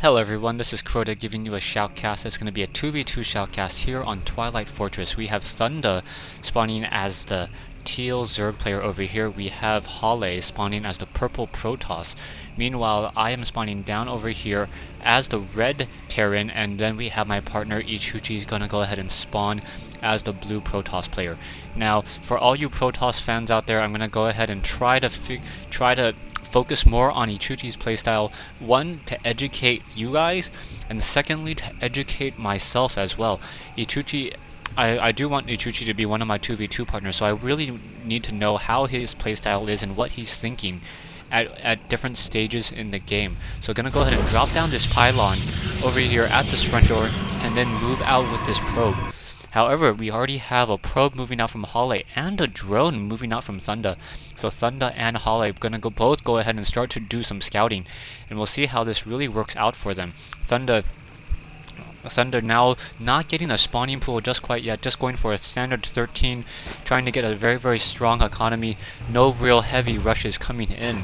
Hello everyone, this is Crota giving you a shoutcast. It's going to be a 2v2 shoutcast here on Twilight Fortress. We have Thunda spawning as the teal Zerg player over here. We have Hollay spawning as the purple Protoss. Meanwhile, I am spawning down over here as the red Terran, and then we have my partner Echuchee going to go ahead and spawn as the blue Protoss player. Now, for all you Protoss fans out there, I'm going to go ahead and try to focus more on Echuchee's playstyle. One, to educate you guys, and secondly, to educate myself as well. Echuchee, I do want Echuchee to be one of my 2v2 partners, so I really need to know how his playstyle is and what he's thinking at different stages in the game. So gonna go ahead and drop down this pylon over here at this front door, and then move out with this probe. However, we already have a probe moving out from Hollay and a drone moving out from Thunda. So Thunda and Hollay are going to both go ahead and start to do some scouting. And we'll see how this really works out for them. Thunda now not getting a spawning pool just quite yet, just going for a standard 13, trying to get a very strong economy. No real heavy rushes coming in.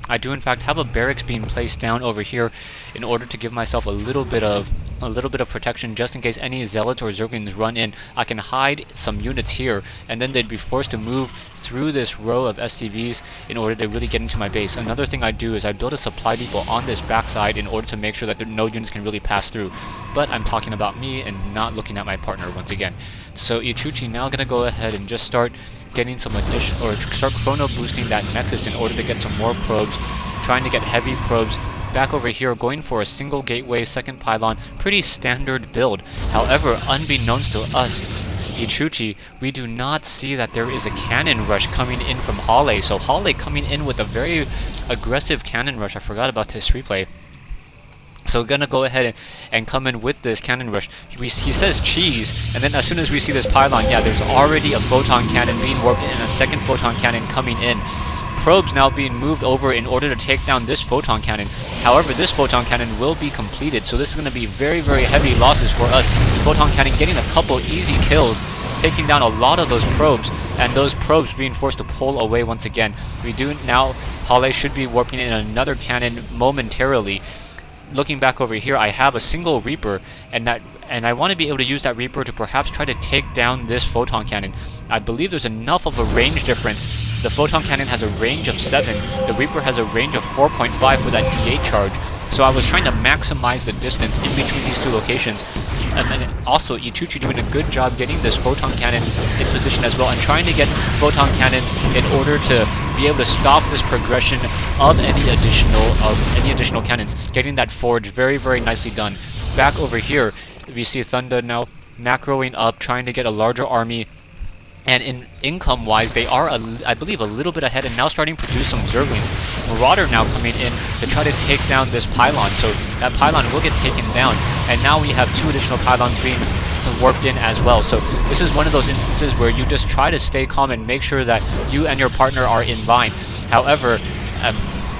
I do in fact have a barracks being placed down over here in order to give myself a little bit of protection, just in case any zealots or zerglings run in. I can hide some units here, and then they'd be forced to move through this row of SCVs in order to really get into my base. Another thing I do is I build a supply depot on this backside in order to make sure that no units can really pass through. But I'm talking about me and not looking at my partner once again. So Echuchee now gonna go ahead and just start getting some additional, or start chrono boosting that nexus in order to get some more probes, trying to get heavy probes. Back over here, going for a single gateway, second pylon, pretty standard build. However, unbeknownst to us, Echuchee, we do not see that there is a cannon rush coming in from Hollay. So Hollay coming in with a very aggressive cannon rush. I forgot about this replay. So we're gonna go ahead and come in with this cannon rush. He says cheese, and then as soon as we see this pylon, yeah, there's already a photon cannon being warped in and a second photon cannon coming in. Probes now being moved over in order to take down this photon cannon. However, this photon cannon will be completed, so this is going to be very heavy losses for us. Photon cannon getting a couple easy kills, taking down a lot of those probes, and those probes being forced to pull away once again. We do now, Hollay should be warping in another cannon momentarily. Looking back over here, I have a single Reaper, and I want to be able to use that Reaper to perhaps try to take down this photon cannon. I believe there's enough of a range difference. The photon cannon has a range of 7. The Reaper has a range of 4.5 for that D8 charge. So I was trying to maximize the distance in between these two locations. And then also Echuchee doing a good job getting this photon cannon in position as well, and trying to get photon cannons in order to be able to stop this progression of any additional cannons. Getting that forge very nicely done. Back over here, we see Thunda now macroing up, trying to get a larger army. And in income-wise, they are, I believe, a little bit ahead, and now starting to produce some Zerglings. Marauder now coming in to try to take down this pylon, so that pylon will get taken down. And now we have 2 additional pylons being warped in as well. So this is one of those instances where you just try to stay calm and make sure that you and your partner are in line. However,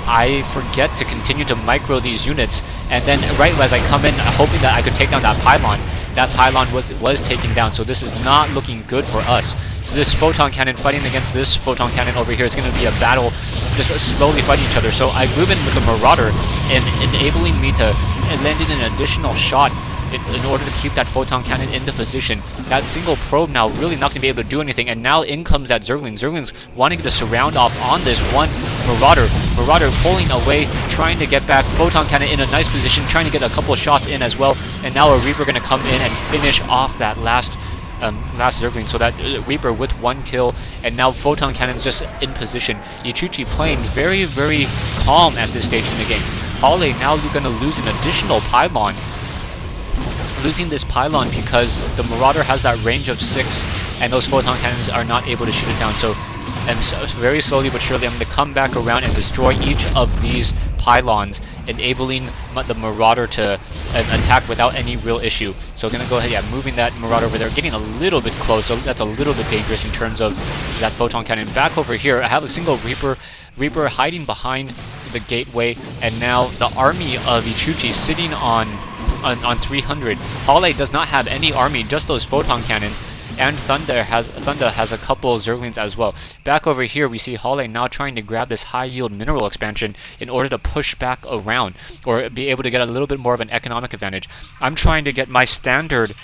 I forget to continue to micro these units, and then right as I come in, hoping that I could take down that pylon was taken down, so this is not looking good for us. So this photon cannon fighting against this photon cannon over here is going to be a battle, just slowly fighting each other. So I move in with the Marauder, and enabling me to land in an additional shot in order to keep that photon cannon into position. That single probe now really not going to be able to do anything, and now in comes that Zergling. Zergling's wanting to surround off on this one Marauder. Marauder pulling away, trying to get back. Photon cannon in a nice position, trying to get a couple shots in as well. And now a Reaper going to come in and finish off that last Zergling. So that Reaper with 1 kill, and now photon cannon's just in position. Echuchee playing very calm at this stage in the game. Hollay now going to lose an additional pylon. Losing this pylon because the Marauder has that range of 6, and those photon cannons are not able to shoot it down. So very slowly but surely, I'm going to come back around and destroy each of these pylons, enabling the Marauder to attack without any real issue. So going to go ahead, yeah, moving that Marauder over there, getting a little bit close, so that's a little bit dangerous in terms of that photon cannon. Back over here, I have a single Reaper hiding behind the gateway, and now the army of Echuchee sitting on 300. Hollay does not have any army, just those photon cannons, and Thunda has a couple Zerglings as well. Back over here, we see Hollay now trying to grab this high yield mineral expansion in order to push back around or be able to get a little bit more of an economic advantage. I'm trying to get my standard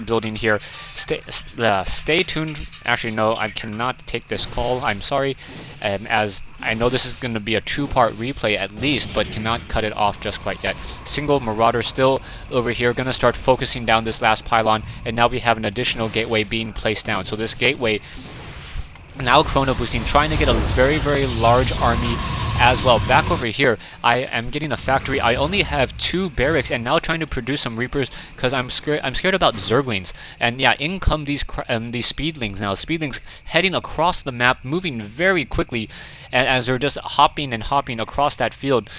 building here. Stay tuned. Actually, no, I cannot take this call. I'm sorry, as I know this is going to be a two-part replay at least, but cannot cut it off just quite yet. Single Marauder still over here, going to start focusing down this last pylon, and now we have an additional gateway being placed down. So this gateway now chrono boosting, trying to get a very, very large army as well. Back over here, I am getting a factory. I only have 2 barracks and now trying to produce some reapers because I'm scared about Zerglings. And yeah, in come these speedlings now. Speedlings heading across the map, moving very quickly, and as they're just hopping and hopping across that field,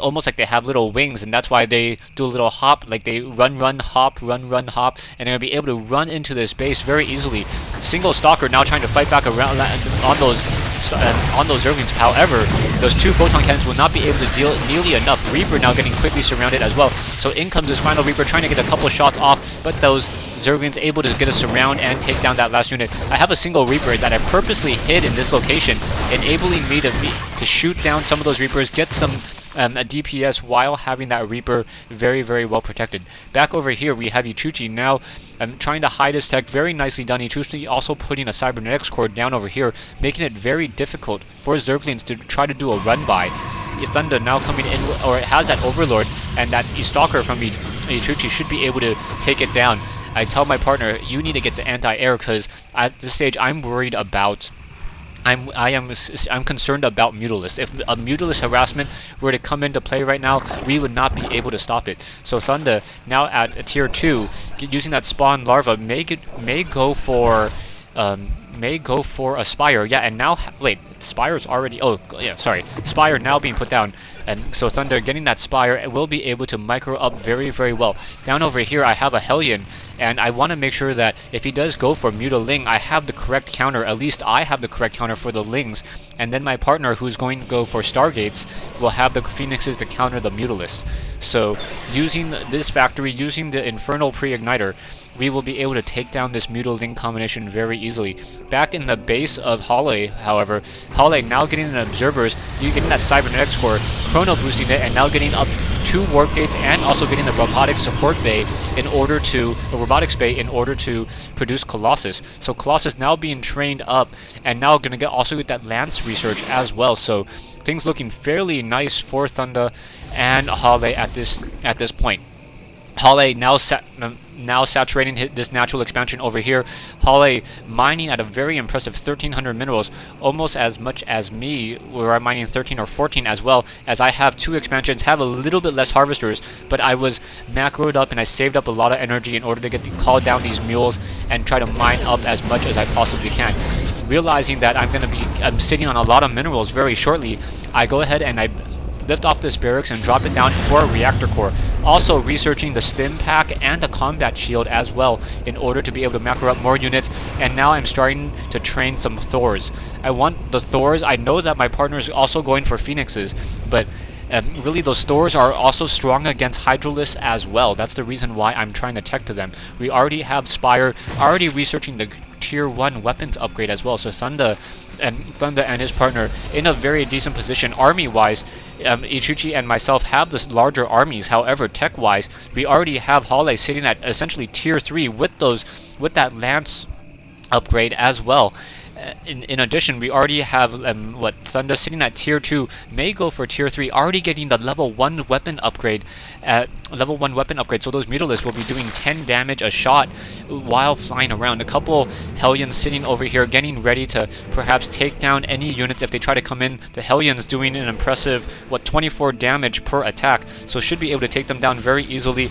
almost like they have little wings, and that's why they do a little hop, like they run, hop, run, hop, and they're gonna be able to run into this base very easily. Single Stalker now trying to fight back around on those Zerglings. However, those 2 photon cannons will not be able to deal nearly enough. Reaper now getting quickly surrounded as well. So in comes this final Reaper trying to get a couple shots off, but those Zerglings able to get a surround and take down that last unit. I have a single Reaper that I purposely hid in this location, enabling me to shoot down some of those Reapers, get some a DPS while having that Reaper very, very well protected. Back over here, we have Echuchee now trying to hide his tech. Very nicely done. Echuchee also putting a cybernetics core down over here, making it very difficult for Zerglings to try to do a run-by. Thunda now coming in, or it has that Overlord, and that Stalker from Echuchee should be able to take it down. I tell my partner, you need to get the anti-air, because at this stage, I'm worried about I'm concerned about Mutalisk. If a Mutalisk harassment were to come into play right now, we would not be able to stop it. So Thunda now at a tier 2, using that spawn larva may go for a Spire. Yeah, and now wait, Spire's already. Oh yeah, sorry, Spire now being put down. And so Thunda getting that Spire will be able to micro up very, very well. Down over here, I have a Hellion, and I want to make sure that if he does go for Mutaling, I have the correct counter. At least I have the correct counter for the Lings. And then my partner, who's going to go for Stargates, will have the Phoenixes to counter the Mutalisk. So using this factory, using the Infernal Pre-Igniter, we will be able to take down this Mutaling combination very easily. Back in the base of Hollay, however, Hollay now getting the Observers, you getting that Cybernetics Core, chrono boosting it, and now getting up 2 Warp Gates, and also getting the Robotics Support Bay in order to, Robotics Bay in order to produce Colossus. So Colossus now being trained up, and now going to also get that Lance research as well. So things looking fairly nice for Thunda and Hollay at this point. Hollay now saturating this natural expansion over here. Hollay mining at a very impressive 1,300 minerals, almost as much as me, where I'm mining 13 or 14 as well, as I have 2 expansions, have a little bit less harvesters, but I was macroed up and I saved up a lot of energy in order to call down these mules and try to mine up as much as I possibly can. Realizing that I'm sitting on a lot of minerals very shortly, I go ahead and I lift off this barracks and drop it down for a reactor core. Also researching the stim pack and the combat shield as well in order to be able to macro up more units. And now I'm starting to train some Thors. I want the Thors. I know that my partner is also going for Phoenixes, but really those Thors are also strong against Hydralisks as well. That's the reason why I'm trying to tech to them. We already have Spire, already researching the tier 1 weapons upgrade as well. So Thunda and his partner in a very decent position army-wise. Echuchee and myself have the larger armies. However, tech-wise, we already have Hollay sitting at essentially tier 3 with that Lance upgrade as well. In addition, we already have Thunda sitting at tier 2, may go for tier 3, already getting the level 1 weapon upgrade. So those Mutalisks will be doing 10 damage a shot while flying around. A couple Hellions sitting over here getting ready to perhaps take down any units if they try to come in. The Hellions doing an impressive 24 damage per attack, so should be able to take them down very easily.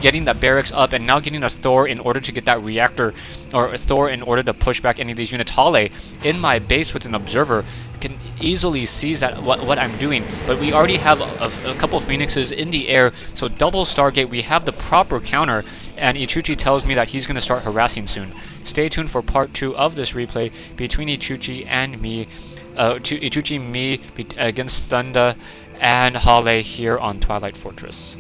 Getting that barracks up, and now getting a Thor in order to get that reactor, or a Thor in order to push back any of these units. Hollay in my base with an observer can easily see that what I'm doing, but we already have a couple Phoenixes in the air, so double Stargate, we have the proper counter, and Echuchee tells me that he's going to start harassing soon. Stay tuned for part 2 of this replay between Echuchee and me, against Thunda and Hollay here on Twilight Fortress.